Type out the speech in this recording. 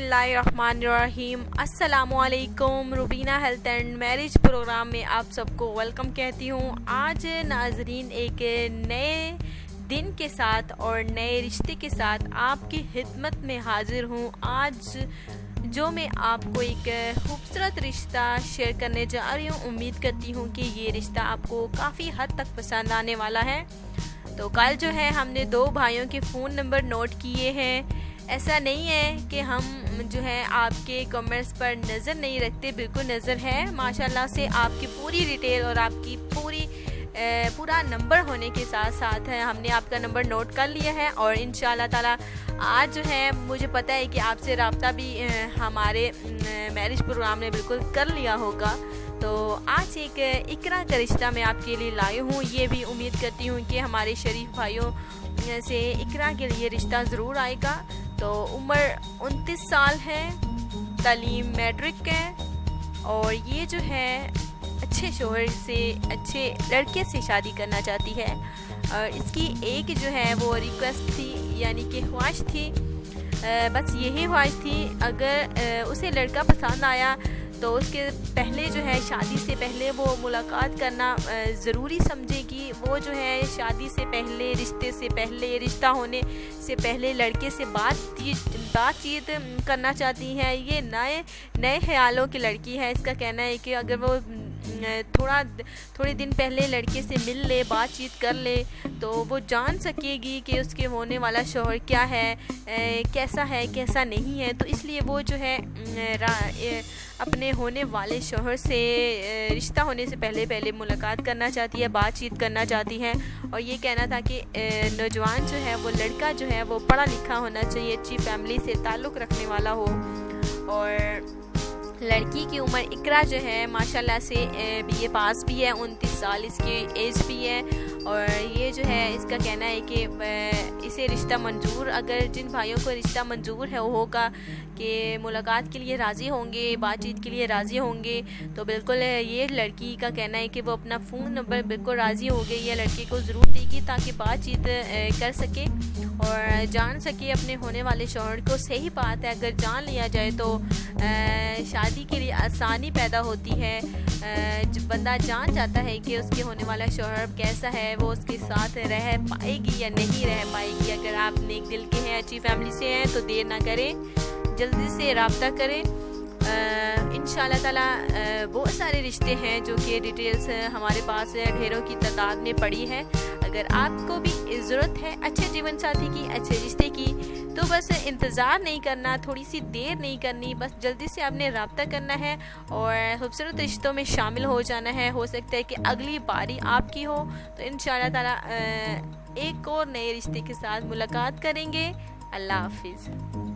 बिस्मिल्लाहिर्रहमानिर्रहीम। अस्सलामुअलैकुम। Rubina health and marriage program में आप सबको वेलकम कहती हूँ। आज नाजरीन एक नए दिन के साथ और नए रिश्ते के साथ आपकी खिदमत में हाजिर हूँ। आज जो मैं आपको एक खूबसूरत रिश्ता शेयर करने जा रही हूँ। उम्मीद करती हूँ कि ये रिश्ता आपको काफ़ी हद तक पसंद आने वाला है। तो कल जो है हमने 2 भाइयों के फ़ोन नंबर नोट किए हैं। ऐसा नहीं है कि हम जो है आपके कमेंट्स पर नज़र नहीं रखते, बिल्कुल नज़र है। माशाल्लाह से आपकी पूरी डिटेल और आपकी पूरा नंबर होने के साथ साथ है हमने आपका नंबर नोट कर लिया है। और इंशाल्लाह ताला आज जो है मुझे पता है कि आपसे रब्ता भी हमारे मैरिज प्रोग्राम ने बिल्कुल कर लिया होगा। तो आज एक इकरा का रिश्ता मैं आपके लिए लाई हूँ। ये भी उम्मीद करती हूँ कि हमारे शरीफ भाइयों से इकरा के लिए रिश्ता ज़रूर आएगा। तो उम्र 29 साल है, तालीम मैट्रिक है और ये जो है अच्छे शोहर से, अच्छे लड़के से शादी करना चाहती है। और इसकी एक जो है वो रिक्वेस्ट थी, यानी कि ख्वाहिश थी, बस यही ख्वाहिश थी, अगर उसे लड़का पसंद आया तो उसके पहले जो है शादी से पहले वो मुलाकात करना ज़रूरी समझेगी। वो जो है शादी से पहले, रिश्ते से पहले, रिश्ता होने से पहले लड़के से बातचीत करना चाहती है। ये नए ख्यालों की लड़की है। इसका कहना है कि अगर वो थोड़े दिन पहले लड़के से मिल ले, बातचीत कर ले, तो वो जान सकेगी कि उसके होने वाला शौहर क्या है, कैसा है, कैसा नहीं है। तो इसलिए वो जो है अपने होने वाले शौहर से रिश्ता होने से पहले मुलाकात करना चाहती है, बातचीत करना चाहती है। और ये कहना था कि नौजवान जो है वो लड़का जो है वो पढ़ा लिखा होना चाहिए, अच्छी फैमिली से ताल्लुक़ रखने वाला हो। और लड़की की उम्र इकरा जो है माशाल्लाह से बीए पास भी है, 29 साल इसकी एज भी है। और ये जो है इसका कहना है कि इसे रिश्ता मंजूर, अगर जिन भाइयों को रिश्ता मंजूर है होगा कि मुलाकात के लिए राज़ी होंगे, बातचीत के लिए राज़ी होंगे, तो बिल्कुल ये लड़की का कहना है कि वो अपना फ़ोन नंबर बिल्कुल राज़ी हो गई है, लड़के को ज़रूर देगी ताकि बातचीत कर सके और जान सके अपने होने वाले शौहर को। सही बात है, अगर जान लिया जाए तो शादी के लिए आसानी पैदा होती है। बंदा जान जाता है कि उसके होने वाला शौहर कैसा है, वो उसके साथ रह पाएगी या नहीं रह पाएगी। अगर आप नेक दिल के हैं, अच्छी फैमिली से हैं, तो देर ना करें, जल्दी से रब्ता करें। इंशाल्लाह ताला बहुत सारे रिश्ते हैं जो कि डिटेल्स हमारे पास ढेरों की तादाद में पड़ी है। अगर आपको भी ज़रूरत है अच्छे जीवन साथी की, अच्छे रिश्ते की, तो बस इंतज़ार नहीं करना, थोड़ी सी देर नहीं करनी, बस जल्दी से आपने रब्ता करना है और खूबसूरत रिश्तों में शामिल हो जाना है। हो सकता है कि अगली बारी आपकी हो। तो इंशाल्लाह ताला एक और नए रिश्ते के साथ मुलाकात करेंगे। अल्लाह हाफिज़।